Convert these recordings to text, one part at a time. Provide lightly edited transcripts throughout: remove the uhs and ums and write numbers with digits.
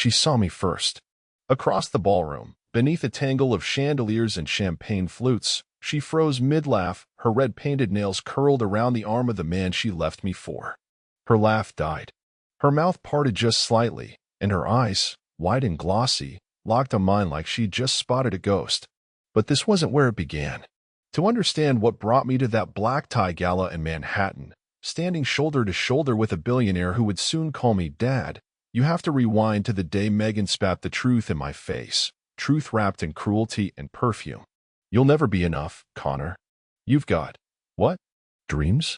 She saw me first. Across the ballroom, beneath a tangle of chandeliers and champagne flutes, she froze mid-laugh, her red-painted nails curled around the arm of the man she left me for. Her laugh died. Her mouth parted just slightly, and her eyes, wide and glossy, locked on mine like she'd just spotted a ghost. But this wasn't where it began. To understand what brought me to that black-tie gala in Manhattan, standing shoulder to shoulder with a billionaire who would soon call me Dad, you have to rewind to the day Megan spat the truth in my face, truth wrapped in cruelty and perfume. You'll never be enough, Connor. You've got, what? Dreams?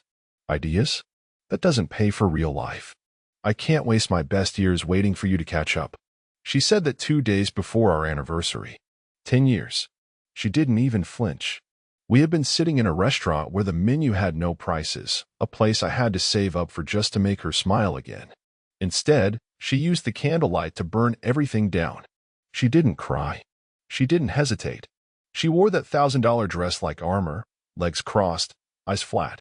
Ideas? That doesn't pay for real life. I can't waste my best years waiting for you to catch up. She said that 2 days before our anniversary. 10 years. She didn't even flinch. We had been sitting in a restaurant where the menu had no prices, a place I had to save up for just to make her smile again. Instead, she used the candlelight to burn everything down. She didn't cry. She didn't hesitate. She wore that $1,000 dress like armor, legs crossed, eyes flat.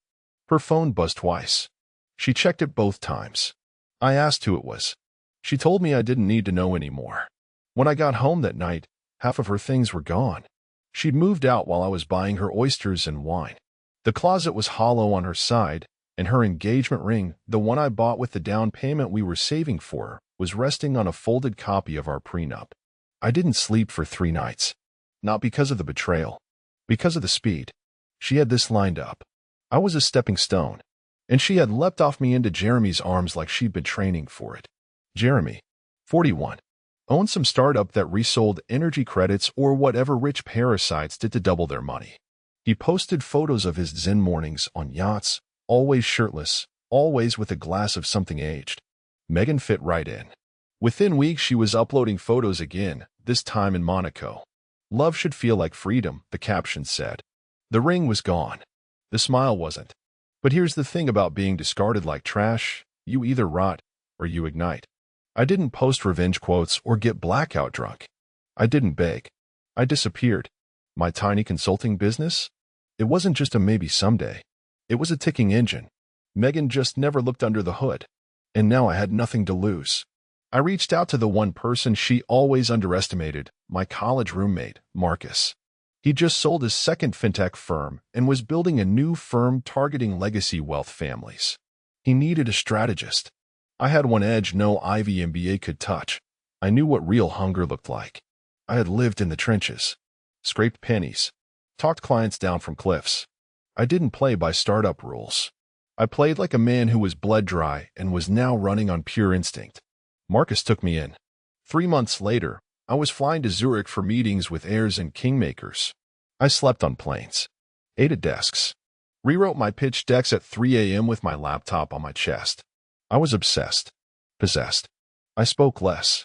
Her phone buzzed twice. She checked it both times. I asked who it was. She told me I didn't need to know anymore. When I got home that night, half of her things were gone. She'd moved out while I was buying her oysters and wine. The closet was hollow on her side, and her engagement ring, the one I bought with the down payment we were saving for, was resting on a folded copy of our prenup. I didn't sleep for 3 nights. Not because of the betrayal. Because of the speed. She had this lined up. I was a stepping stone, and she had leapt off me into Jeremy's arms like she'd been training for it. Jeremy, 41, owned some startup that resold energy credits or whatever rich parasites did to double their money. He posted photos of his Zen mornings on yachts, always shirtless, always with a glass of something aged. Megan fit right in. Within weeks, she was uploading photos again, this time in Monaco. Love should feel like freedom, the caption said. The ring was gone. The smile wasn't. But here's the thing about being discarded like trash: you either rot or you ignite. I didn't post revenge quotes or get blackout drunk. I didn't beg. I disappeared. My tiny consulting business? It wasn't just a maybe someday. It was a ticking engine. Megan just never looked under the hood. And now I had nothing to lose. I reached out to the one person she always underestimated, my college roommate, Marcus. He just sold his second fintech firm and was building a new firm targeting legacy wealth families. He needed a strategist. I had one edge no Ivy MBA could touch. I knew what real hunger looked like. I had lived in the trenches, scraped pennies, talked clients down from cliffs. I didn't play by startup rules. I played like a man who was bled dry and was now running on pure instinct. Marcus took me in. 3 months later, I was flying to Zurich for meetings with heirs and kingmakers. I slept on planes, ate at desks, rewrote my pitch decks at 3 a.m. with my laptop on my chest. I was obsessed, possessed. I spoke less,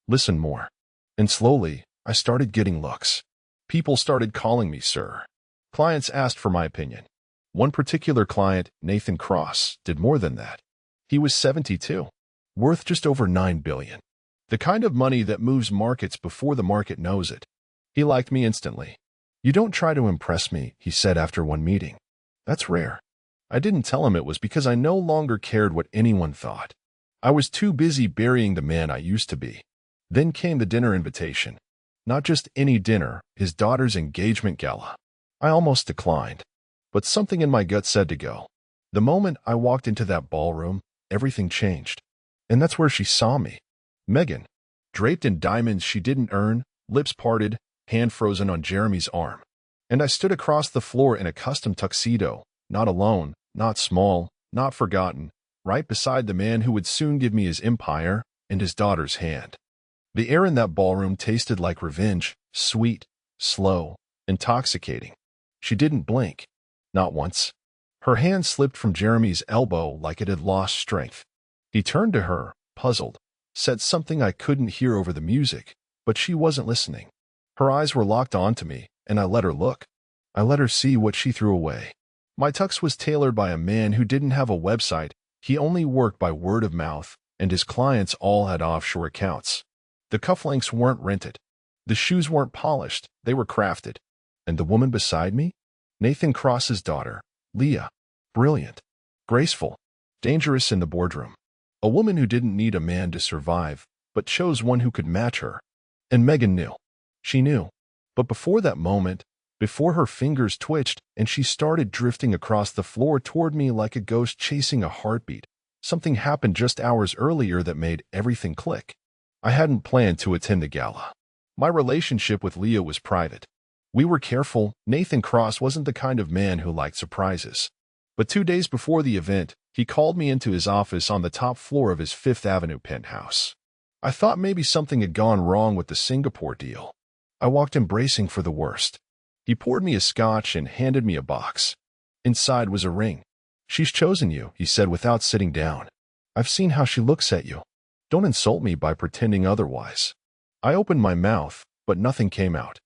listened more. And slowly, I started getting looks. People started calling me sir. Clients asked for my opinion. One particular client, Nathan Cross, did more than that. He was 72, worth just over $9 billion. The kind of money that moves markets before the market knows it. He liked me instantly. You don't try to impress me, he said after one meeting. That's rare. I didn't tell him it was because I no longer cared what anyone thought. I was too busy burying the man I used to be. Then came the dinner invitation. Not just any dinner, his daughter's engagement gala. I almost declined, but something in my gut said to go. The moment I walked into that ballroom, everything changed. And that's where she saw me. Megan, draped in diamonds she didn't earn, lips parted, hand frozen on Jeremy's arm. And I stood across the floor in a custom tuxedo, not alone, not small, not forgotten, right beside the man who would soon give me his empire and his daughter's hand. The air in that ballroom tasted like revenge, sweet, slow, intoxicating. She didn't blink. Not once. Her hand slipped from Jeremy's elbow like it had lost strength. He turned to her, puzzled, said something I couldn't hear over the music, but she wasn't listening. Her eyes were locked onto me, and I let her look. I let her see what she threw away. My tux was tailored by a man who didn't have a website. He only worked by word of mouth, and his clients all had offshore accounts. The cufflinks weren't rented. The shoes weren't polished, they were crafted. And the woman beside me? Nathan Cross's daughter, Leah. Brilliant, graceful, dangerous in the boardroom. A woman who didn't need a man to survive, but chose one who could match her. And Megan knew. She knew. But before that moment, before her fingers twitched and she started drifting across the floor toward me like a ghost chasing a heartbeat, something happened just hours earlier that made everything click. I hadn't planned to attend the gala. My relationship with Leah was private. We were careful. Nathan Cross wasn't the kind of man who liked surprises. But 2 days before the event, he called me into his office on the top floor of his Fifth Avenue penthouse. I thought maybe something had gone wrong with the Singapore deal. I walked in bracing for the worst. He poured me a scotch and handed me a box. Inside was a ring. "She's chosen you," he said without sitting down. "I've seen how she looks at you. Don't insult me by pretending otherwise." I opened my mouth, but nothing came out.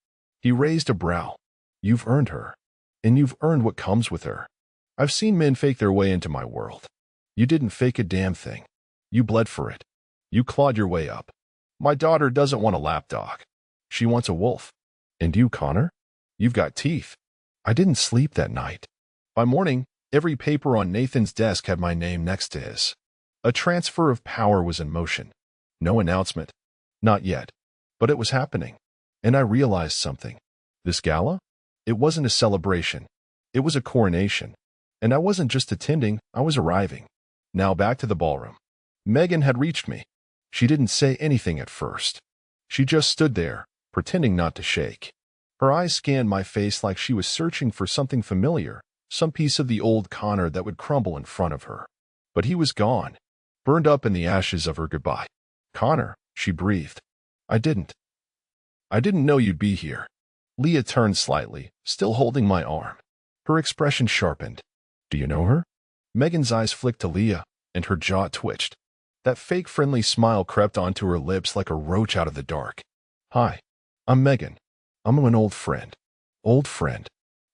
He raised a brow. "You've earned her. And you've earned what comes with her. I've seen men fake their way into my world. You didn't fake a damn thing. You bled for it. You clawed your way up. My daughter doesn't want a lapdog. She wants a wolf. And you, Connor? You've got teeth." I didn't sleep that night. By morning, every paper on Nathan's desk had my name next to his. A transfer of power was in motion. No announcement. Not yet. But it was happening. And I realized something. This gala? It wasn't a celebration. It was a coronation. And I wasn't just attending, I was arriving. Now back to the ballroom. Megan had reached me. She didn't say anything at first. She just stood there, pretending not to shake. Her eyes scanned my face like she was searching for something familiar, some piece of the old Connor that would crumble in front of her. But he was gone, burned up in the ashes of her goodbye. "Connor," she breathed. I didn't know you'd be here." Leah turned slightly, still holding my arm. Her expression sharpened. "Do you know her?" Megan's eyes flicked to Leah, and her jaw twitched. That fake friendly smile crept onto her lips like a roach out of the dark. "Hi, I'm Megan. I'm an old friend." Old friend.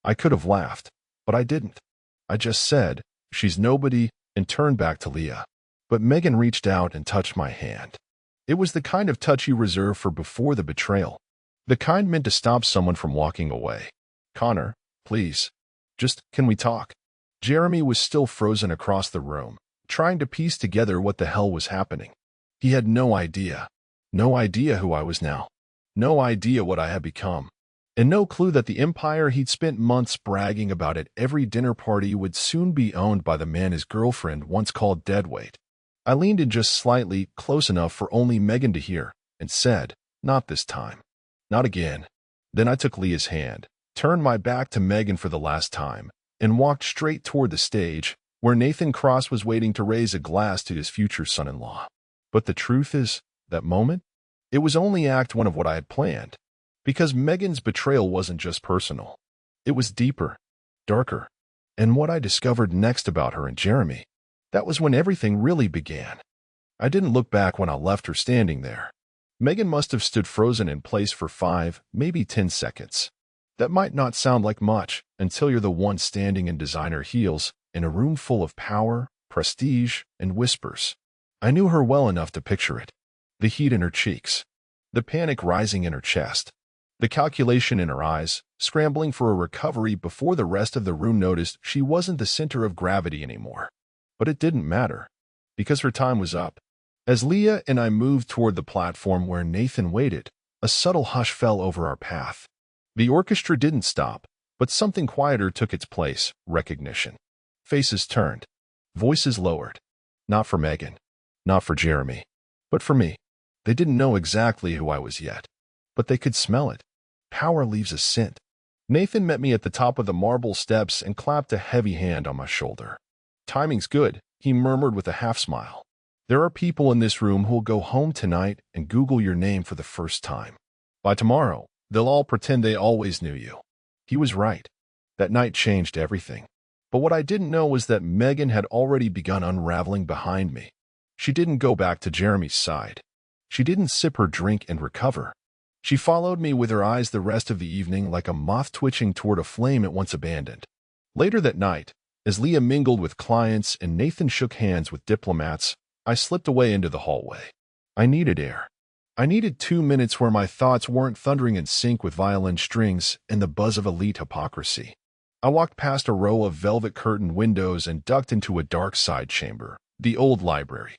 I could have laughed, but I didn't. I just said, "She's nobody," and turned back to Leah. But Megan reached out and touched my hand. It was the kind of touch you reserve for before the betrayal. The kind meant to stop someone from walking away. "Connor, please. Just, can we talk?" Jeremy was still frozen across the room, trying to piece together what the hell was happening. He had no idea. No idea who I was now. No idea what I had become. And no clue that the empire he'd spent months bragging about at every dinner party would soon be owned by the man his girlfriend once called deadweight. I leaned in just slightly, close enough for only Megan to hear, and said, "Not this time. Not again." Then I took Leah's hand, turned my back to Megan for the last time, and walked straight toward the stage, where Nathan Cross was waiting to raise a glass to his future son-in-law. But the truth is, that moment, it was only act one of what I had planned. Because Megan's betrayal wasn't just personal. It was deeper, darker. And what I discovered next about her and Jeremy, that was when everything really began. I didn't look back when I left her standing there. Megan must have stood frozen in place for 5, maybe 10 seconds. That might not sound like much until you're the one standing in designer heels in a room full of power, prestige, and whispers. I knew her well enough to picture it. The heat in her cheeks. The panic rising in her chest. The calculation in her eyes, scrambling for a recovery before the rest of the room noticed she wasn't the center of gravity anymore. But it didn't matter, because her time was up. As Leah and I moved toward the platform where Nathan waited, a subtle hush fell over our path. The orchestra didn't stop, but something quieter took its place, recognition. Faces turned. Voices lowered. Not for Megan. Not for Jeremy. But for me. They didn't know exactly who I was yet. But they could smell it. Power leaves a scent. Nathan met me at the top of the marble steps and clapped a heavy hand on my shoulder. "Timing's good," he murmured with a half-smile. "There are people in this room who'll go home tonight and Google your name for the first time. By tomorrow, they'll all pretend they always knew you." He was right. That night changed everything. But what I didn't know was that Megan had already begun unraveling behind me. She didn't go back to Jeremy's side. She didn't sip her drink and recover. She followed me with her eyes the rest of the evening like a moth twitching toward a flame it once abandoned. Later that night, as Leah mingled with clients and Nathan shook hands with diplomats, I slipped away into the hallway. I needed air. I needed 2 minutes where my thoughts weren't thundering in sync with violin strings and the buzz of elite hypocrisy. I walked past a row of velvet-curtained windows and ducked into a dark side chamber, the old library.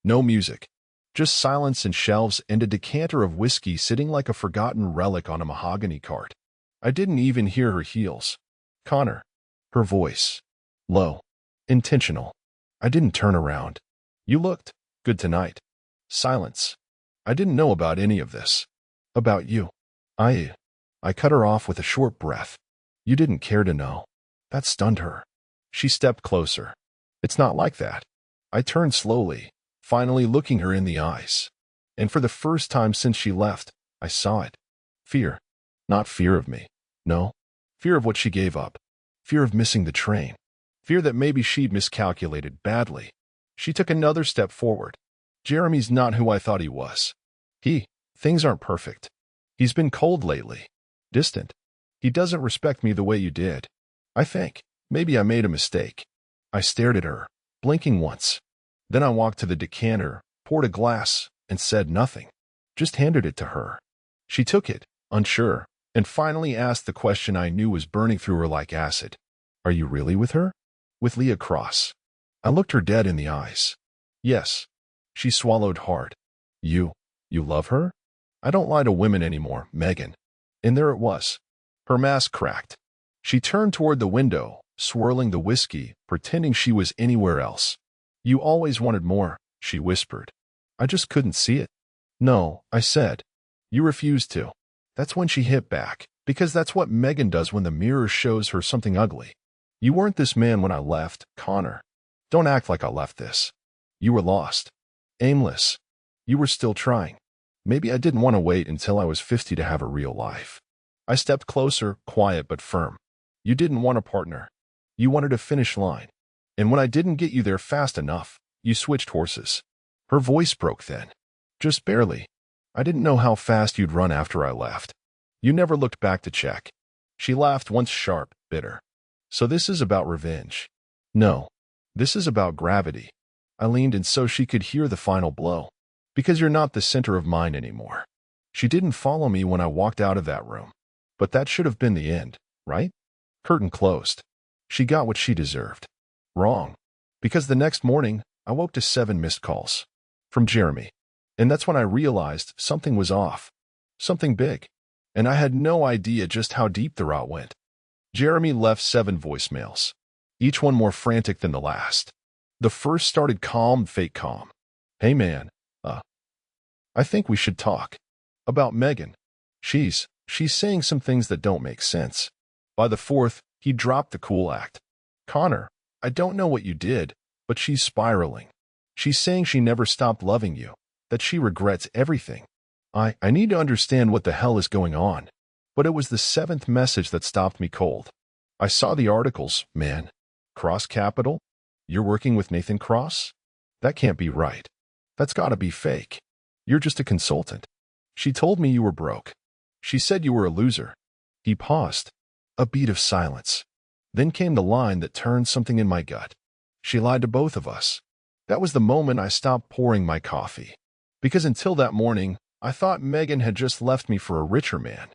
No music. Just silence and shelves and a decanter of whiskey sitting like a forgotten relic on a mahogany cart. I didn't even hear her heels. Connor. Her voice. Low. Intentional. I didn't turn around. You looked good tonight. Silence. I didn't know about any of this. About you. I cut her off with a short breath. You didn't care to know. That stunned her. She stepped closer. It's not like that. I turned slowly, finally looking her in the eyes. And for the first time since she left, I saw it. Fear. Not fear of me. No. Fear of what she gave up. Fear of missing the train. Fear that maybe she'd miscalculated badly. She took another step forward. Jeremy's not who I thought he was. Things aren't perfect. He's been cold lately. Distant. He doesn't respect me the way you did. I think maybe I made a mistake. I stared at her, blinking once. Then I walked to the decanter, poured a glass, and said nothing. Just handed it to her. She took it, unsure, and finally asked the question I knew was burning through her like acid. Are you really with her? With Leah Cross. I looked her dead in the eyes. Yes. She swallowed hard. You love her? I don't lie to women anymore, Megan. And there it was. Her mask cracked. She turned toward the window, swirling the whiskey, pretending she was anywhere else. You always wanted more, she whispered. I just couldn't see it. No, I said. You refused to. That's when she hit back, because that's what Megan does when the mirror shows her something ugly. You weren't this man when I left, Connor. Don't act like I left this. You were lost. Aimless. You were still trying. Maybe I didn't want to wait until I was 50 to have a real life. I stepped closer, quiet but firm. You didn't want a partner. You wanted a finish line. And when I didn't get you there fast enough, you switched horses. Her voice broke then. Just barely. I didn't know how fast you'd run after I left. You never looked back to check. She laughed once sharp, bitter. So this is about revenge. No. This is about gravity. I leaned in so she could hear the final blow. Because you're not the center of mine anymore. She didn't follow me when I walked out of that room. But that should have been the end, right? Curtain closed. She got what she deserved. Wrong. Because the next morning, I woke to 7 missed calls. From Jeremy. And that's when I realized something was off. Something big. And I had no idea just how deep the route went. Jeremy left 7 voicemails. Each one more frantic than the last. The first started calm, fake calm. Hey man, I think we should talk. About Megan. She's saying some things that don't make sense. By the 4th, he dropped the cool act. Connor, I don't know what you did, but she's spiraling. She's saying she never stopped loving you, that she regrets everything. I need to understand what the hell is going on. But it was the 7th message that stopped me cold. I saw the articles, man. Cross Capital? You're working with Nathan Cross? That can't be right. That's gotta be fake. You're just a consultant. She told me you were broke. She said you were a loser. He paused. A beat of silence. Then came the line that turned something in my gut. She lied to both of us. That was the moment I stopped pouring my coffee. Because until that morning, I thought Megan had just left me for a richer man.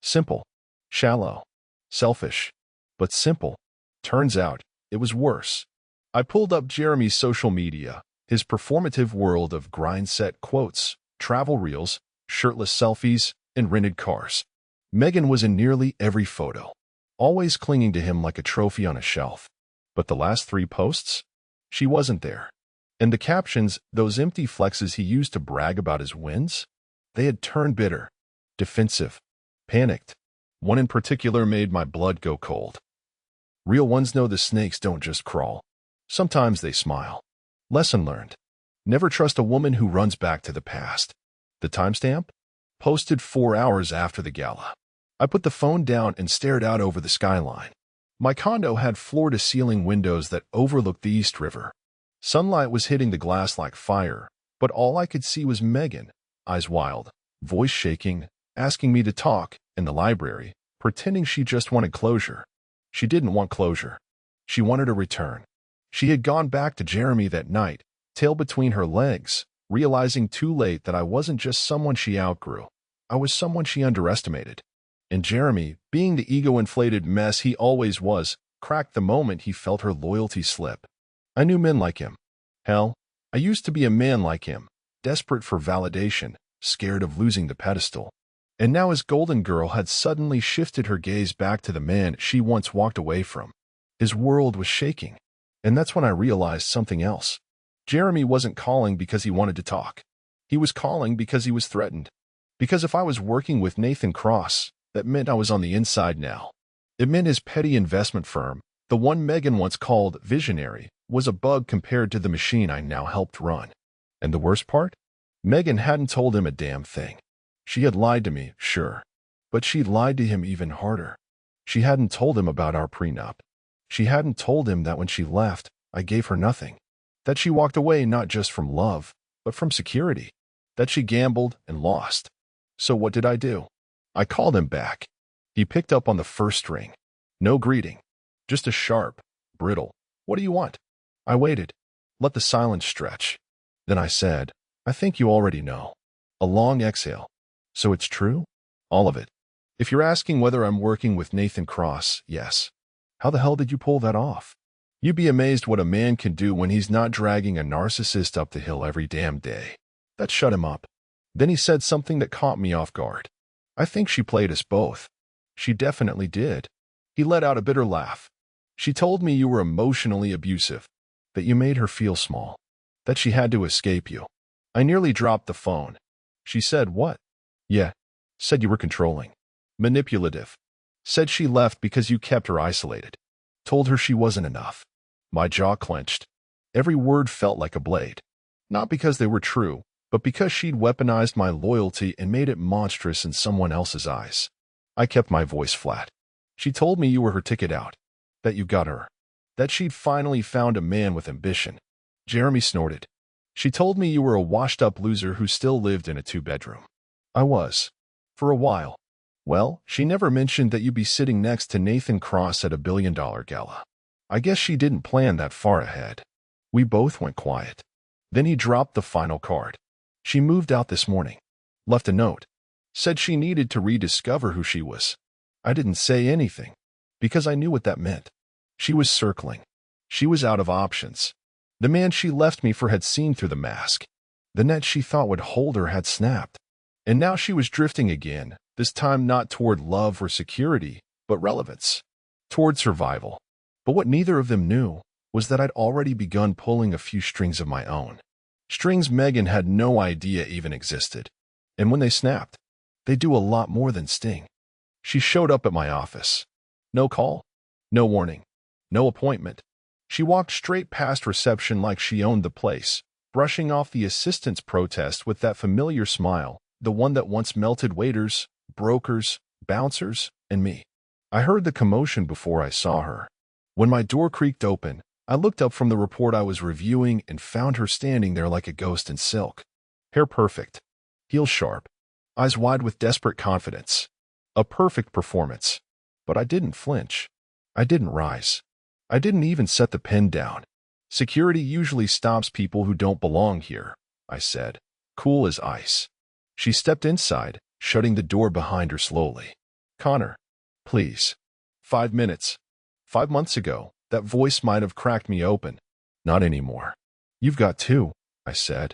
Simple. Shallow. Selfish. But simple. Turns out, it was worse. I pulled up Jeremy's social media, his performative world of grind-set quotes, travel reels, shirtless selfies, and rented cars. Megan was in nearly every photo, always clinging to him like a trophy on a shelf. But the last 3 posts? She wasn't there. And the captions, those empty flexes he used to brag about his wins? They had turned bitter, defensive, panicked. One in particular made my blood go cold. Real ones know the snakes don't just crawl. Sometimes they smile. Lesson learned. Never trust a woman who runs back to the past. The timestamp? Posted 4 hours after the gala. I put the phone down and stared out over the skyline. My condo had floor-to-ceiling windows that overlooked the East River. Sunlight was hitting the glass like fire, but all I could see was Megan, eyes wild, voice shaking, asking me to talk, in the library, pretending she just wanted closure. She didn't want closure. She wanted a return. She had gone back to Jeremy that night, tail between her legs, realizing too late that I wasn't just someone she outgrew. I was someone she underestimated. And Jeremy, being the ego-inflated mess he always was, cracked the moment he felt her loyalty slip. I knew men like him. Hell, I used to be a man like him, desperate for validation, scared of losing the pedestal. And now his golden girl had suddenly shifted her gaze back to the man she once walked away from. His world was shaking. And that's when I realized something else. Jeremy wasn't calling because he wanted to talk. He was calling because he was threatened. Because if I was working with Nathan Cross, that meant I was on the inside now. It meant his petty investment firm, the one Megan once called visionary, was a bug compared to the machine I now helped run. And the worst part? Megan hadn't told him a damn thing. She had lied to me, sure. But she'd lied to him even harder. She hadn't told him about our prenup. She hadn't told him that when she left, I gave her nothing. That she walked away not just from love, but from security. That she gambled and lost. So what did I do? I called him back. He picked up on the first ring. No greeting. Just a sharp, brittle, "What do you want?" I waited. Let the silence stretch. Then I said, "I think you already know." A long exhale. "So it's true?" "All of it. If you're asking whether I'm working with Nathan Cross, yes." "How the hell did you pull that off?" "You'd be amazed what a man can do when he's not dragging a narcissist up the hill every damn day." That shut him up. Then he said something that caught me off guard. "I think she played us both." "She definitely did." He let out a bitter laugh. "She told me you were emotionally abusive, that you made her feel small, that she had to escape you." I nearly dropped the phone. "She said what?" "Yeah. Said you were controlling. Manipulative. Said she left because you kept her isolated. Told her she wasn't enough." My jaw clenched. Every word felt like a blade. Not because they were true, but because she'd weaponized my loyalty and made it monstrous in someone else's eyes. I kept my voice flat. "She told me you were her ticket out. That you got her. That she'd finally found a man with ambition." Jeremy snorted. "She told me you were a washed-up loser who still lived in a two-bedroom." "I was. For a while." "Well, she never mentioned that you'd be sitting next to Nathan Cross at a billion-dollar gala. I guess she didn't plan that far ahead." We both went quiet. Then he dropped the final card. "She moved out this morning. Left a note. Said she needed to rediscover who she was." I didn't say anything, because I knew what that meant. She was circling. She was out of options. The man she left me for had seen through the mask. The net she thought would hold her had snapped. And now she was drifting again, this time not toward love or security, but relevance. Toward survival. But what neither of them knew was that I'd already begun pulling a few strings of my own. Strings Megan had no idea even existed. And when they snapped, they do a lot more than sting. She showed up at my office. No call. No warning. No appointment. She walked straight past reception like she owned the place, brushing off the assistant's protest with that familiar smile, the one that once melted waiters, brokers, bouncers, and me. I heard the commotion before I saw her. When my door creaked open, I looked up from the report I was reviewing and found her standing there like a ghost in silk. Hair perfect. Heels sharp. Eyes wide with desperate confidence. A perfect performance. But I didn't flinch. I didn't rise. I didn't even set the pen down. "Security usually stops people who don't belong here," I said, cool as ice. She stepped inside, shutting the door behind her slowly. "Connor, please." 5 minutes. 5 months ago, that voice might have cracked me open. Not anymore. "You've got two," I said.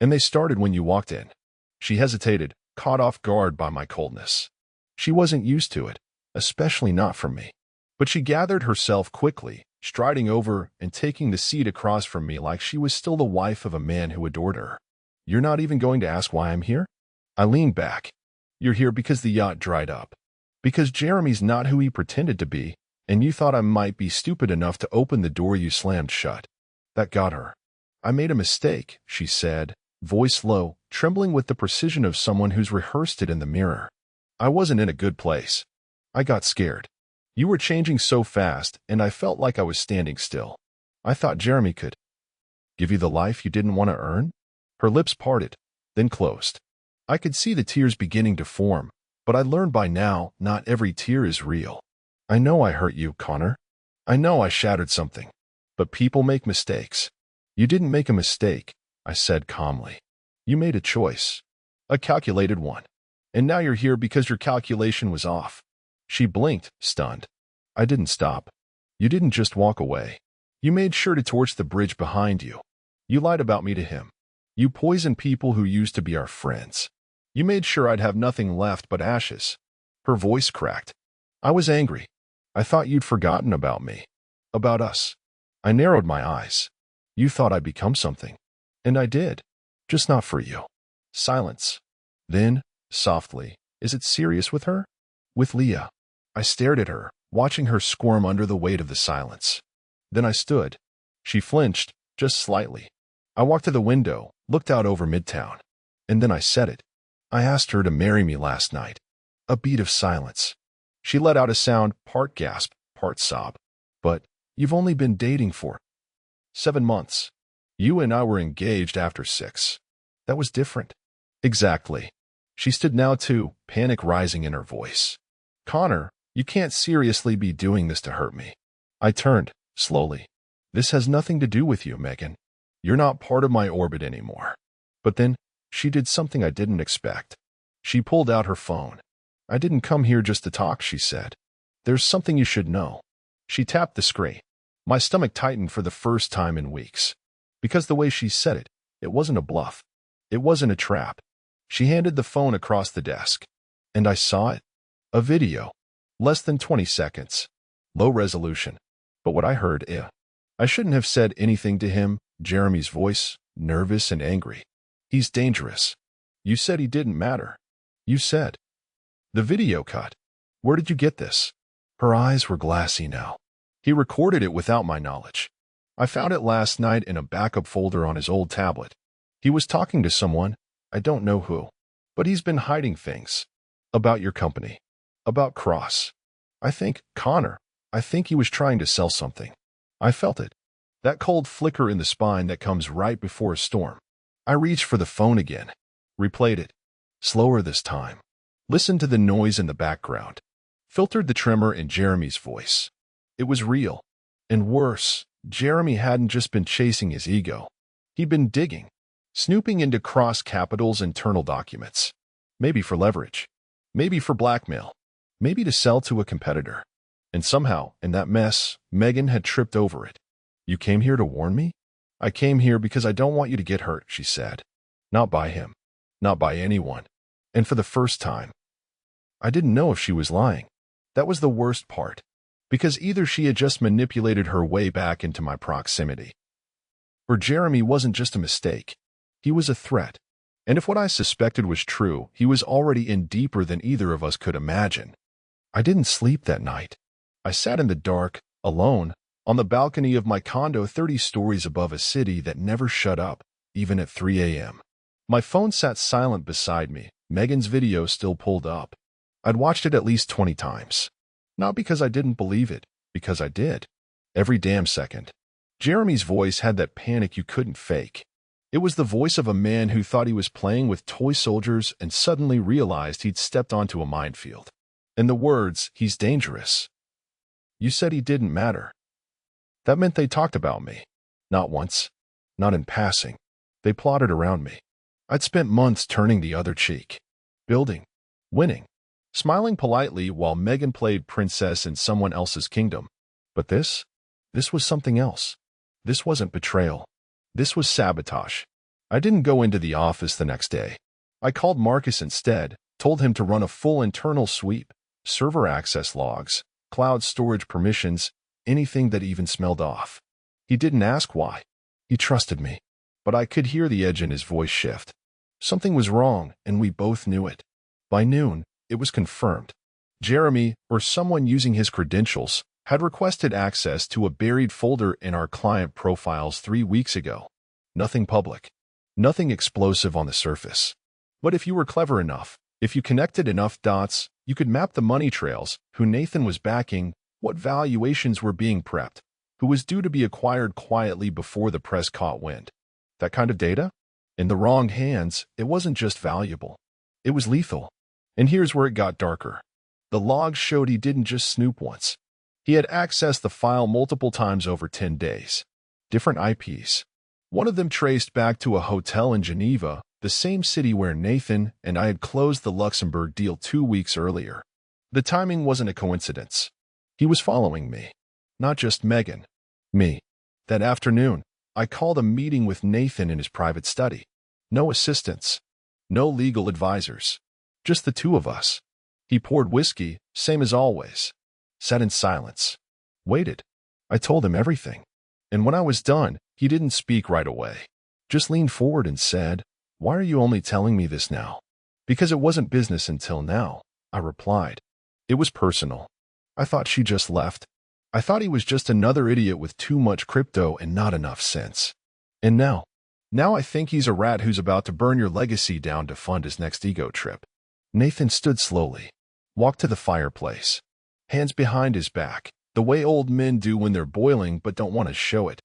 "And they started when you walked in." She hesitated, caught off guard by my coldness. She wasn't used to it, especially not from me. But she gathered herself quickly, striding over and taking the seat across from me like she was still the wife of a man who adored her. "You're not even going to ask why I'm here?" I leaned back. "You're here because the yacht dried up. Because Jeremy's not who he pretended to be, and you thought I might be stupid enough to open the door you slammed shut. That got her." "I made a mistake," she said, voice low, trembling with the precision of someone who's rehearsed it in the mirror. "I wasn't in a good place. I got scared. You were changing so fast, and I felt like I was standing still. I thought Jeremy could give you the life you didn't want to earn." Her lips parted, then closed. I could see the tears beginning to form, but I learned by now not every tear is real. "I know I hurt you, Connor. I know I shattered something. But people make mistakes." "You didn't make a mistake," I said calmly. "You made a choice. A calculated one. And now you're here because your calculation was off." She blinked, stunned. "I didn't stop. You didn't just walk away. You made sure to torch the bridge behind you. You lied about me to him. You poisoned people who used to be our friends. You made sure I'd have nothing left but ashes." Her voice cracked. I was angry. I thought you'd forgotten about me. About us. I narrowed my eyes. You thought I'd become something. And I did. Just not for you. Silence. Then, softly, "Is it serious with her?" "With Leah." I stared at her, watching her squirm under the weight of the silence. Then I stood. She flinched, just slightly. I walked to the window, looked out over Midtown. And then I said it. "I asked her to marry me last night." A beat of silence. She let out a sound, part gasp, part sob. "But you've only been dating for 7 months. You and I were engaged after 6. That was different." "Exactly." She stood now too, panic rising in her voice. "Connor, you can't seriously be doing this to hurt me." I turned, slowly. "This has nothing to do with you, Megan. You're not part of my orbit anymore." But then, she did something I didn't expect. She pulled out her phone. "I didn't come here just to talk," she said. "There's something you should know." She tapped the screen. My stomach tightened for the first time in weeks. Because the way she said it, it wasn't a bluff. It wasn't a trap. She handed the phone across the desk. And I saw it. A video. Less than 20 seconds. Low resolution. But what I heard, I shouldn't have said anything to him, Jeremy's voice, nervous and angry. "He's dangerous. You said he didn't matter. You said." The video cut. "Where did you get this?" Her eyes were glassy now. "He recorded it without my knowledge. I found it last night in a backup folder on his old tablet. He was talking to someone, I don't know who. But he's been hiding things. About your company. About Cross. I think, Connor, I think he was trying to sell something." I felt it. That cold flicker in the spine that comes right before a storm. I reached for the phone again. Replayed it. Slower this time. Listened to the noise in the background. Filtered the tremor in Jeremy's voice. It was real. And worse, Jeremy hadn't just been chasing his ego. He'd been digging. Snooping into Cross Capital's internal documents. Maybe for leverage. Maybe for blackmail. Maybe to sell to a competitor. And somehow, in that mess, Megan had tripped over it. "You came here to warn me?" "I came here because I don't want you to get hurt," she said. Not by him. Not by anyone. And for the first time, I didn't know if she was lying. That was the worst part. Because either she had just manipulated her way back into my proximity, or Jeremy wasn't just a mistake. He was a threat. And if what I suspected was true, he was already in deeper than either of us could imagine. I didn't sleep that night. I sat in the dark, alone, on the balcony of my condo 30 stories above a city that never shut up, even at 3 a.m. My phone sat silent beside me, Megan's video still pulled up. I'd watched it at least 20 times. Not because I didn't believe it, because I did. Every damn second. Jeremy's voice had that panic you couldn't fake. It was the voice of a man who thought he was playing with toy soldiers and suddenly realized he'd stepped onto a minefield. And the words, "He's dangerous." You said he didn't matter. That meant they talked about me. Not once. Not in passing. They plotted around me. I'd spent months turning the other cheek. Building. Winning. Smiling politely while Megan played princess in someone else's kingdom. But this was something else. This wasn't betrayal. This was sabotage. I didn't go into the office the next day. I called Marcus instead, told him to run a full internal sweep, server access logs, cloud storage permissions, anything that even smelled off. He didn't ask why. He trusted me. But I could hear the edge in his voice shift. Something was wrong, and we both knew it. By noon, it was confirmed. Jeremy, or someone using his credentials, had requested access to a buried folder in our client profiles 3 weeks ago. Nothing public. Nothing explosive on the surface. But if you were clever enough, if you connected enough dots, you could map the money trails, who Nathan was backing, what valuations were being prepped, who was due to be acquired quietly before the press caught wind. That kind of data? In the wrong hands, it wasn't just valuable. It was lethal. And here's where it got darker. The logs showed he didn't just snoop once. He had accessed the file multiple times over 10 days. Different IPs. One of them traced back to a hotel in Geneva, the same city where Nathan and I had closed the Luxembourg deal 2 weeks earlier. The timing wasn't a coincidence. He was following me. Not just Megan. Me. That afternoon, I called a meeting with Nathan in his private study. No assistants. No legal advisors. Just the two of us. He poured whiskey, same as always. Sat in silence. Waited. I told him everything. And when I was done, he didn't speak right away. Just leaned forward and said, "Why are you only telling me this now?" "Because it wasn't business until now," I replied. "It was personal. I thought she just left. I thought he was just another idiot with too much crypto and not enough sense. And now I think he's a rat who's about to burn your legacy down to fund his next ego trip." Nathan stood slowly, walked to the fireplace, hands behind his back, the way old men do when they're boiling but don't want to show it.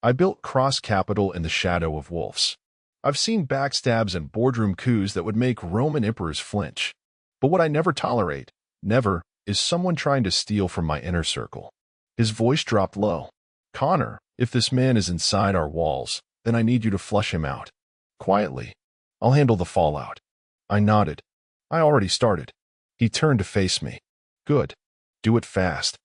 "I built cross-capital in the shadow of wolves. I've seen backstabs and boardroom coups that would make Roman emperors flinch. But what I never tolerate, never, is someone trying to steal from my inner circle." His voice dropped low. "Connor, if this man is inside our walls, then I need you to flush him out. Quietly. I'll handle the fallout." I nodded. "I already started." He turned to face me. "Good. Do it fast."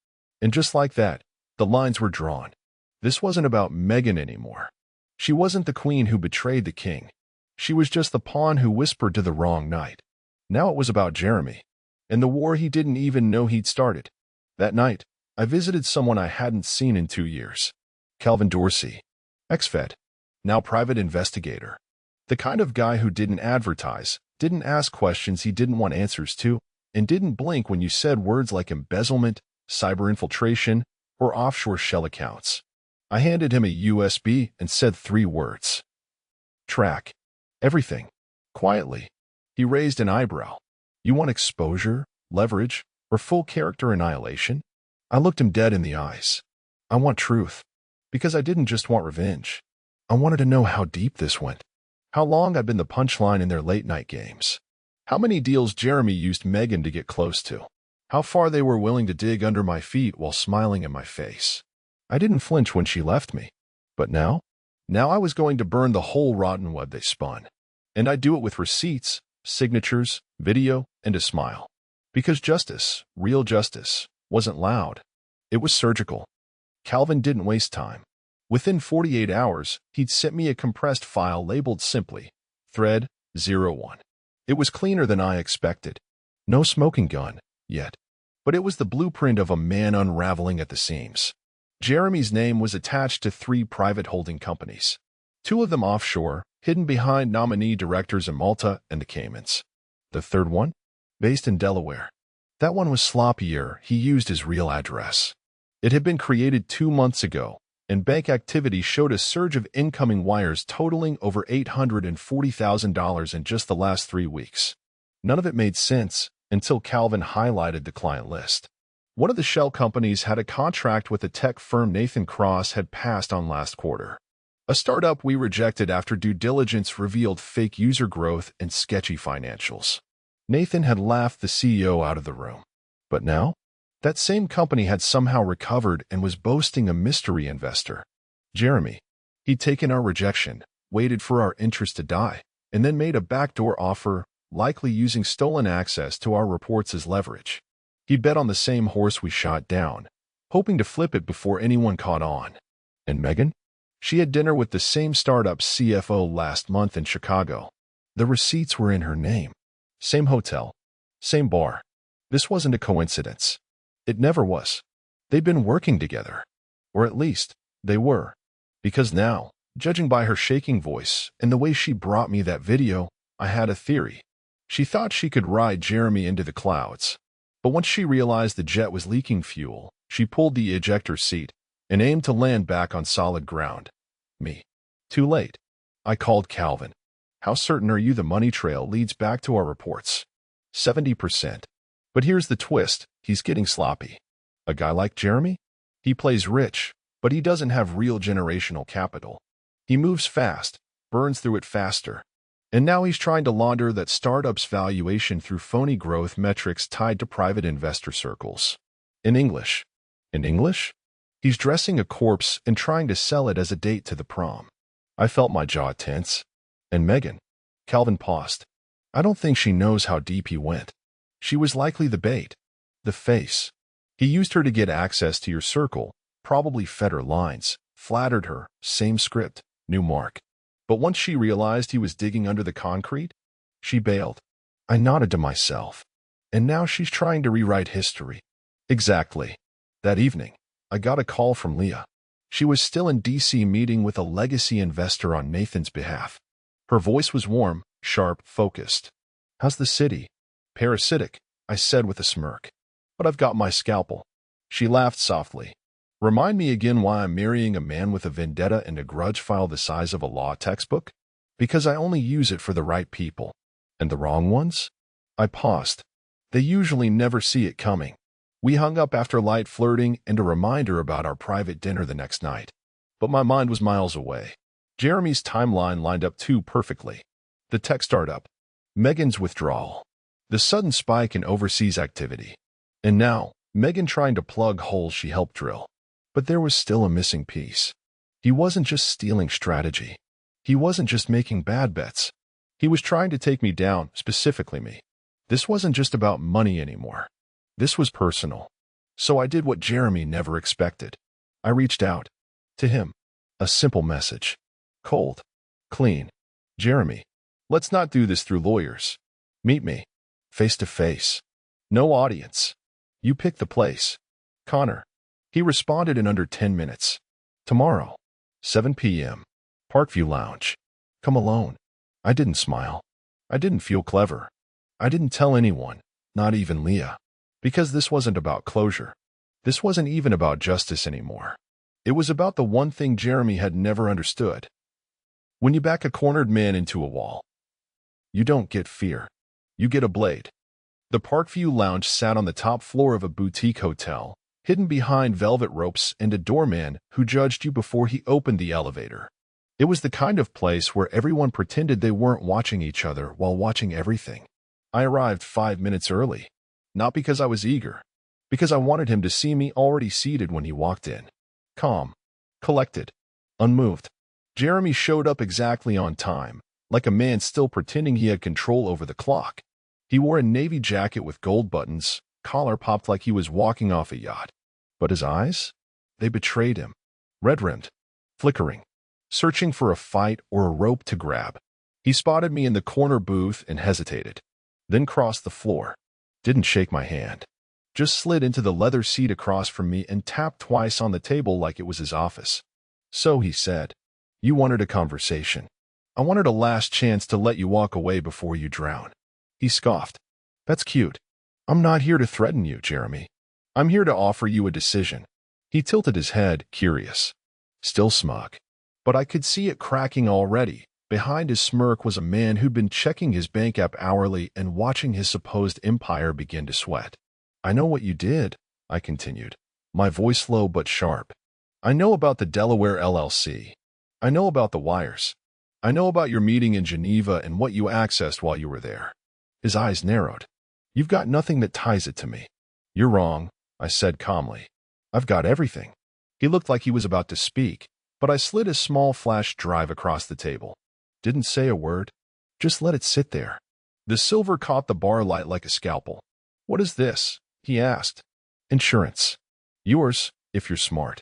And just like that, the lines were drawn. This wasn't about Meghan anymore. She wasn't the queen who betrayed the king. She was just the pawn who whispered to the wrong knight. Now it was about Jeremy, and the war he didn't even know he'd started. That night, I visited someone I hadn't seen in 2 years. Calvin Dorsey, ex-Fed, now private investigator. The kind of guy who didn't advertise, didn't ask questions he didn't want answers to, and didn't blink when you said words like embezzlement, cyber infiltration, or offshore shell accounts. I handed him a USB and said 3 words. "Track. Everything." Quietly. He raised an eyebrow. "You want exposure, leverage, or full character annihilation?" I looked him dead in the eyes. "I want truth. Because I didn't just want revenge. I wanted to know how deep this went. How long I'd been the punchline in their late-night games. How many deals Jeremy used Meghan to get close to. How far they were willing to dig under my feet while smiling in my face. I didn't flinch when she left me. But now? Now I was going to burn the whole rotten web they spun. And I'd do it with receipts, signatures, video, and a smile. Because justice, real justice, wasn't loud. It was surgical. Calvin didn't waste time. Within 48 hours, he'd sent me a compressed file labeled simply, Thread 01. It was cleaner than I expected. No smoking gun, yet. But it was the blueprint of a man unraveling at the seams. Jeremy's name was attached to 3 private holding companies. 2 of them offshore, hidden behind nominee directors in Malta and the Caymans. The third one? Based in Delaware. That one was sloppier. He used his real address. It had been created 2 months ago, and bank activity showed a surge of incoming wires totaling over $840,000 in just the last 3 weeks. None of it made sense until Calvin highlighted the client list. One of the shell companies had a contract with a tech firm Nathan Cross had passed on last quarter. A startup we rejected after due diligence revealed fake user growth and sketchy financials. Nathan had laughed the CEO out of the room. But now, that same company had somehow recovered and was boasting a mystery investor. Jeremy. He'd taken our rejection, waited for our interest to die, and then made a backdoor offer, likely using stolen access to our reports as leverage. He'd bet on the same horse we shot down, hoping to flip it before anyone caught on. And Meghan? She had dinner with the same startup's CFO last month in Chicago. The receipts were in her name. Same hotel. Same bar. This wasn't a coincidence. It never was. They'd been working together. Or at least, they were. Because now, judging by her shaking voice and the way she brought me that video, I had a theory. She thought she could ride Jeremy into the clouds. But once she realized the jet was leaking fuel, she pulled the ejector seat and aimed to land back on solid ground. Me. Too late. I called Calvin. "How certain are you the money trail leads back to our reports?" 70%. But here's the twist. He's getting sloppy. A guy like Jeremy? He plays rich, but he doesn't have real generational capital. He moves fast, burns through it faster. And now he's trying to launder that startup's valuation through phony growth metrics tied to private investor circles. In English. In English? He's dressing a corpse and trying to sell it as a date to the prom. I felt my jaw tense. And Meghan? Calvin paused. I don't think she knows how deep he went. She was likely the bait. The face. He used her to get access to your circle, probably fed her lines, flattered her, same script, new mark. But once she realized he was digging under the concrete, she bailed. I nodded to myself. And now she's trying to rewrite history. Exactly. That evening, I got a call from Leah. She was still in D.C. meeting with a legacy investor on Nathan's behalf. Her voice was warm, sharp, focused. How's the city? Parasitic, I said with a smirk. But I've got my scalpel. She laughed softly. Remind me again why I'm marrying a man with a vendetta and a grudge file the size of a law textbook? Because I only use it for the right people. And the wrong ones? I paused. They usually never see it coming. We hung up after light flirting and a reminder about our private dinner the next night. But my mind was miles away. Jeremy's timeline lined up too perfectly. The tech startup, Megan's withdrawal, the sudden spike in overseas activity. And now, Megan trying to plug holes she helped drill. But there was still a missing piece. He wasn't just stealing strategy. He wasn't just making bad bets. He was trying to take me down, specifically me. This wasn't just about money anymore. This was personal. So I did what Jeremy never expected. I reached out to him. A simple message. Cold. Clean. Jeremy, let's not do this through lawyers. Meet me. Face to face. No audience. You pick the place. Connor. He responded in under 10 minutes. Tomorrow. 7 p.m. Parkview Lounge. Come alone. I didn't smile. I didn't feel clever. I didn't tell anyone, not even Leah. Because this wasn't about closure. This wasn't even about justice anymore. It was about the one thing Jeremy had never understood. When you back a cornered man into a wall, you don't get fear. You get a blade. The Parkview Lounge sat on the top floor of a boutique hotel, hidden behind velvet ropes and a doorman who judged you before he opened the elevator. It was the kind of place where everyone pretended they weren't watching each other while watching everything. I arrived 5 minutes early. Not because I was eager, because I wanted him to see me already seated when he walked in. Calm, collected, unmoved. Jeremy showed up exactly on time, like a man still pretending he had control over the clock. He wore a navy jacket with gold buttons, collar popped like he was walking off a yacht. But his eyes? They betrayed him. Red-rimmed, flickering, searching for a fight or a rope to grab. He spotted me in the corner booth and hesitated, then crossed the floor. Didn't shake my hand. Just slid into the leather seat across from me and tapped twice on the table like it was his office. So he said, you wanted a conversation. I wanted a last chance to let you walk away before you drown. He scoffed. That's cute. I'm not here to threaten you, Jeremy. I'm here to offer you a decision. He tilted his head, curious. Still smug. But I could see it cracking already. Behind his smirk was a man who'd been checking his bank app hourly and watching his supposed empire begin to sweat. I know what you did, I continued, my voice low but sharp. I know about the Delaware LLC. I know about the wires. I know about your meeting in Geneva and what you accessed while you were there. His eyes narrowed. You've got nothing that ties it to me. You're wrong, I said calmly. I've got everything. He looked like he was about to speak, but I slid a small flash drive across the table. Didn't say a word. Just let it sit there. The silver caught the bar light like a scalpel. What is this? He asked. Insurance. Yours, if you're smart.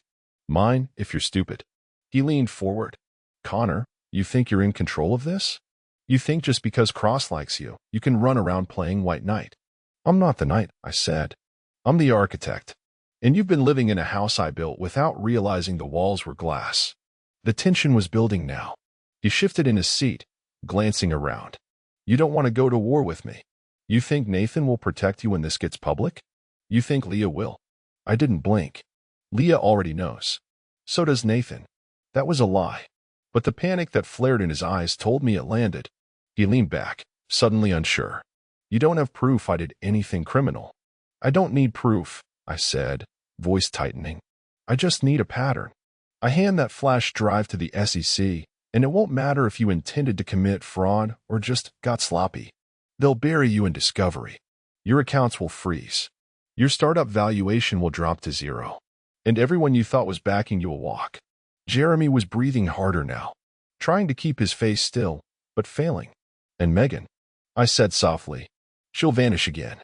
Mine, if you're stupid. He leaned forward. Connor, you think you're in control of this? You think just because Cross likes you, you can run around playing white knight. I'm not the knight, I said. I'm the architect. And you've been living in a house I built without realizing the walls were glass. The tension was building now. He shifted in his seat, glancing around. You don't want to go to war with me. You think Nathan will protect you when this gets public? You think Leah will? I didn't blink. Leah already knows. So does Nathan. That was a lie. But the panic that flared in his eyes told me it landed. He leaned back, suddenly unsure. You don't have proof I did anything criminal. I don't need proof, I said, voice tightening. I just need a pattern. I hand that flash drive to the SEC, and it won't matter if you intended to commit fraud or just got sloppy. They'll bury you in discovery. Your accounts will freeze. Your startup valuation will drop to zero. And everyone you thought was backing you will walk. Jeremy was breathing harder now, trying to keep his face still, but failing. And Megan, I said softly, she'll vanish again.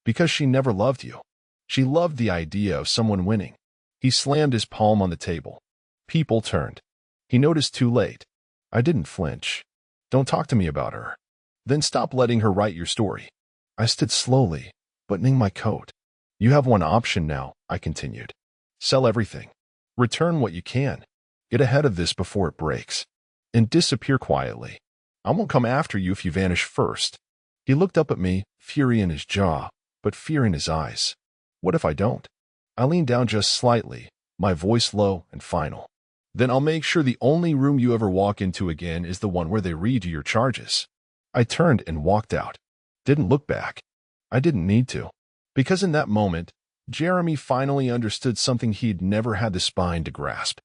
Because she never loved you. She loved the idea of someone winning. He slammed his palm on the table. People turned. He noticed too late. I didn't flinch. Don't talk to me about her. Then stop letting her write your story. I stood slowly, buttoning my coat. You have one option now, I continued. Sell everything. Return what you can. Get ahead of this before it breaks. And disappear quietly. I won't come after you if you vanish first. He looked up at me, fury in his jaw, but fear in his eyes. What if I don't? I leaned down just slightly, my voice low and final. Then I'll make sure the only room you ever walk into again is the one where they read you your charges. I turned and walked out. Didn't look back. I didn't need to. Because in that moment, Jeremy finally understood something he'd never had the spine to grasp.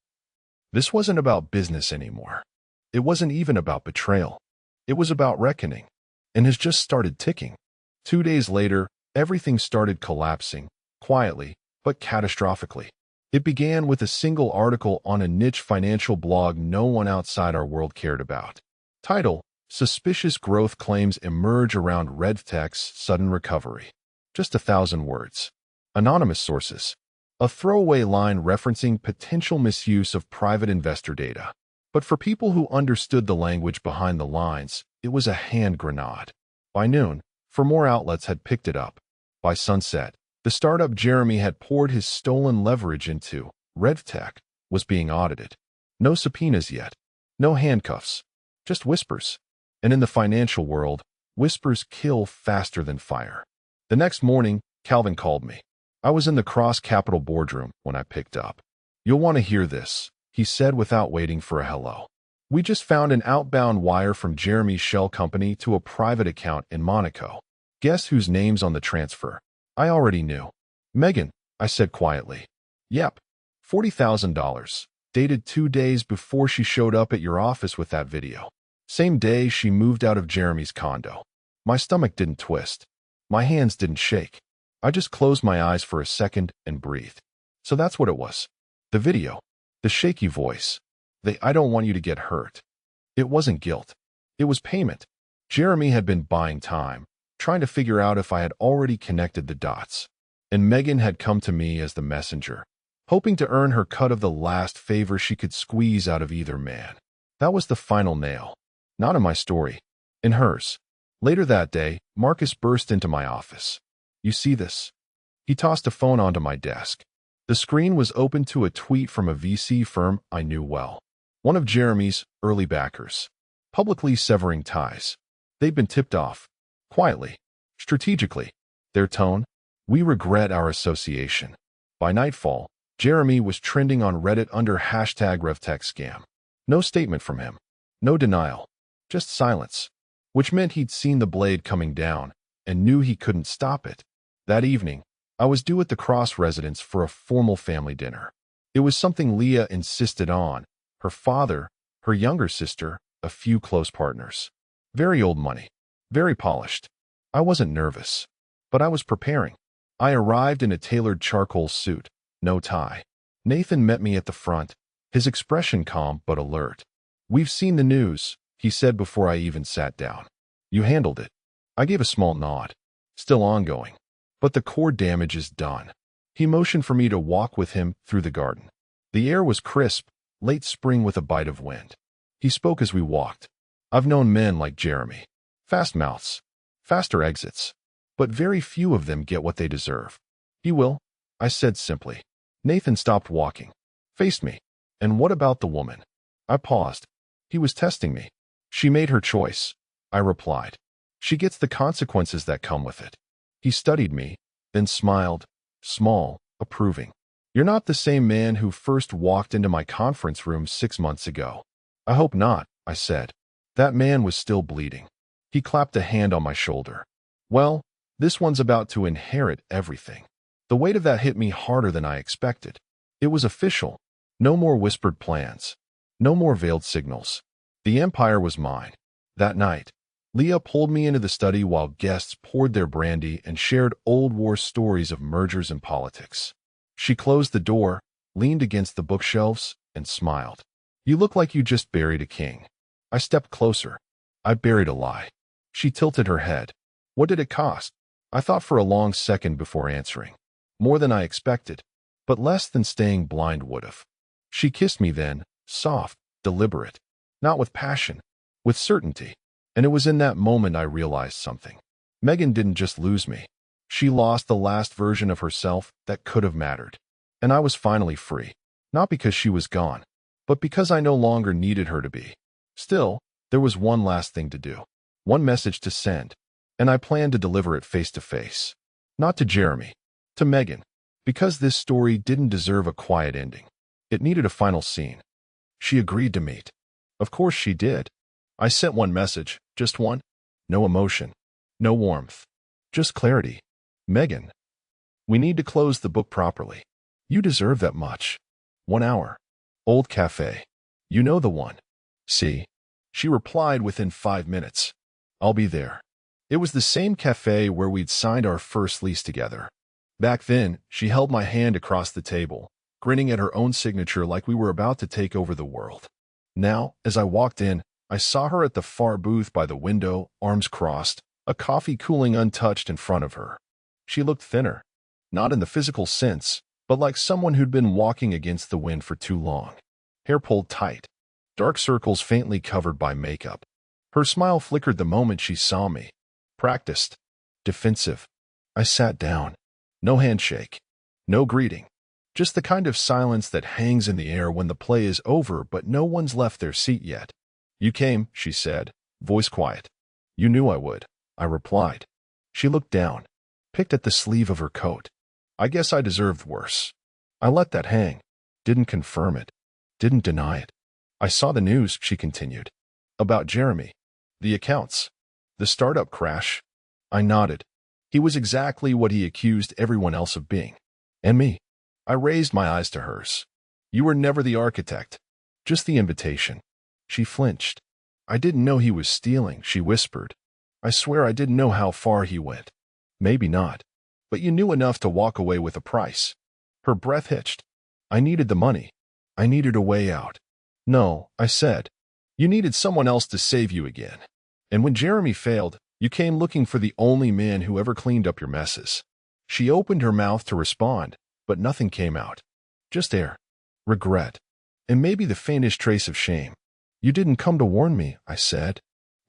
This wasn't about business anymore. It wasn't even about betrayal. It was about reckoning. And has just started ticking. 2 days later, everything started collapsing, quietly, but catastrophically. It began with a single article on a niche financial blog no one outside our world cared about. Title: Suspicious Growth Claims Emerge Around RedTech's Sudden Recovery. Just 1,000 words. Anonymous sources. A throwaway line referencing potential misuse of private investor data. But for people who understood the language behind the lines, it was a hand grenade. By noon, 4 more outlets had picked it up. By sunset, the startup Jeremy had poured his stolen leverage into, RedTech, was being audited. No subpoenas yet. No handcuffs. Just whispers. And in the financial world, whispers kill faster than fire. The next morning, Calvin called me. I was in the Cross Capital boardroom when I picked up. You'll want to hear this, he said without waiting for a hello. We just found an outbound wire from Jeremy's shell company to a private account in Monaco. Guess whose name's on the transfer? I already knew. Megan, I said quietly. Yep. $40,000. Dated 2 days before she showed up at your office with that video. Same day she moved out of Jeremy's condo. My stomach didn't twist. My hands didn't shake. I just closed my eyes for a second and breathed. So that's what it was. The video. The shaky voice. I don't want you to get hurt. It wasn't guilt. It was payment. Jeremy had been buying time, trying to figure out if I had already connected the dots. And Megan had come to me as the messenger, hoping to earn her cut of the last favor she could squeeze out of either man. That was the final nail. Not in my story. In hers. Later that day, Marcus burst into my office. You see this? He tossed a phone onto my desk. The screen was open to a tweet from a VC firm I knew well. One of Jeremy's early backers. Publicly severing ties. They'd been tipped off. Quietly. Strategically. Their tone? We regret our association. By nightfall, Jeremy was trending on Reddit under #RevTechScam. No statement from him. No denial. Just silence. Which meant he'd seen the blade coming down and knew he couldn't stop it. That evening, I was due at the Cross residence for a formal family dinner. It was something Leah insisted on. Her father, her younger sister, a few close partners. Very old money. Very polished. I wasn't nervous. But I was preparing. I arrived in a tailored charcoal suit, no tie. Nathan met me at the front, his expression calm but alert. We've seen the news, he said before I even sat down. You handled it. I gave a small nod. Still ongoing. But the core damage is done. He motioned for me to walk with him through the garden. The air was crisp, late spring with a bite of wind. He spoke as we walked. I've known men like Jeremy. Fast mouths. Faster exits. But very few of them get what they deserve. He will, I said simply. Nathan stopped walking. Faced me. And what about the woman? I paused. He was testing me. She made her choice. I replied. She gets the consequences that come with it. He studied me, then smiled, small, approving. You're not the same man who first walked into my conference room 6 months ago. I hope not, I said. That man was still bleeding. He clapped a hand on my shoulder. Well, this one's about to inherit everything. The weight of that hit me harder than I expected. It was official. No more whispered plans. No more veiled signals. The empire was mine. That night, Leah pulled me into the study while guests poured their brandy and shared old war stories of mergers and politics. She closed the door, leaned against the bookshelves, and smiled. You look like you just buried a king. I stepped closer. I buried a lie. She tilted her head. What did it cost? I thought for a long second before answering. More than I expected, but less than staying blind would have. She kissed me then, soft, deliberate. Not with passion, with certainty. And it was in that moment I realized something. Megan didn't just lose me. She lost the last version of herself that could have mattered. And I was finally free. Not because she was gone, but because I no longer needed her to be. Still, there was one last thing to do. One message to send. And I planned to deliver it face to face. Not to Jeremy. To Megan. Because this story didn't deserve a quiet ending. It needed a final scene. She agreed to meet. Of course she did. I sent one message, just one. No emotion. No warmth. Just clarity. Megan, we need to close the book properly. You deserve that much. 1 hour. Old cafe. You know the one. See? She replied within 5 minutes. I'll be there. It was the same cafe where we'd signed our first lease together. Back then, she held my hand across the table, grinning at her own signature like we were about to take over the world. Now, as I walked in, I saw her at the far booth by the window, arms crossed, a coffee cooling untouched in front of her. She looked thinner, not in the physical sense, but like someone who'd been walking against the wind for too long. Hair pulled tight, dark circles faintly covered by makeup. Her smile flickered the moment she saw me. Practiced. Defensive. I sat down. No handshake. No greeting. Just the kind of silence that hangs in the air when the play is over but no one's left their seat yet. You came, she said, voice quiet. You knew I would, I replied. She looked down, picked at the sleeve of her coat. I guess I deserved worse. I let that hang. Didn't confirm it. Didn't deny it. I saw the news, she continued. About Jeremy. The accounts. The startup crash. I nodded. He was exactly what he accused everyone else of being. And me. I raised my eyes to hers. You were never the architect. Just the invitation. She flinched. I didn't know he was stealing, she whispered. I swear I didn't know how far he went. Maybe not. But you knew enough to walk away with a price. Her breath hitched. I needed the money. I needed a way out. No, I said. You needed someone else to save you again. And when Jeremy failed, you came looking for the only man who ever cleaned up your messes. She opened her mouth to respond, but nothing came out. Just air. Regret. And maybe the faintest trace of shame. You didn't come to warn me, I said.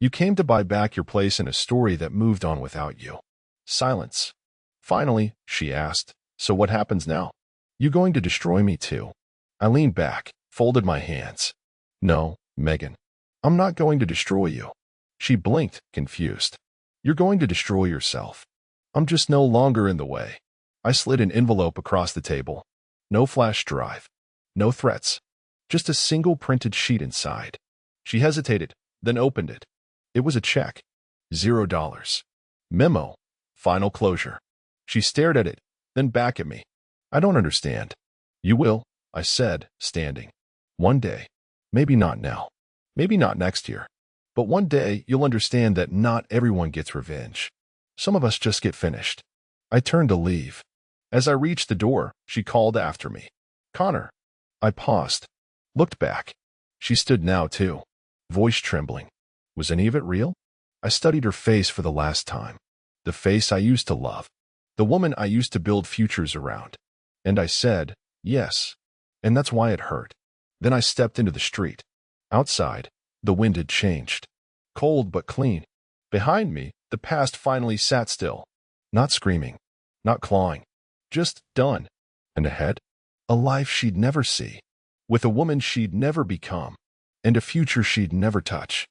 You came to buy back your place in a story that moved on without you. Silence. Finally, she asked, so what happens now? You going to destroy me too? I leaned back, folded my hands. No, Megan. I'm not going to destroy you. She blinked, confused. You're going to destroy yourself. I'm just no longer in the way. I slid an envelope across the table. No flash drive. No threats. Just a single printed sheet inside. She hesitated, then opened it. It was a check. $0. Memo. Final closure. She stared at it, then back at me. I don't understand. You will, I said, standing. One day. Maybe not now. Maybe not next year. But one day you'll understand that not everyone gets revenge. Some of us just get finished. I turned to leave. As I reached the door, she called after me. Connor. I paused. Looked back. She stood now too. Voice trembling. Was any of it real? I studied her face for the last time. The face I used to love. The woman I used to build futures around. And I said, yes. And that's why it hurt. Then I stepped into the street. Outside, the wind had changed. Cold but clean. Behind me, the past finally sat still. Not screaming. Not clawing. Just done. And ahead, a life she'd never see. With a woman she'd never become. And a future she'd never touch.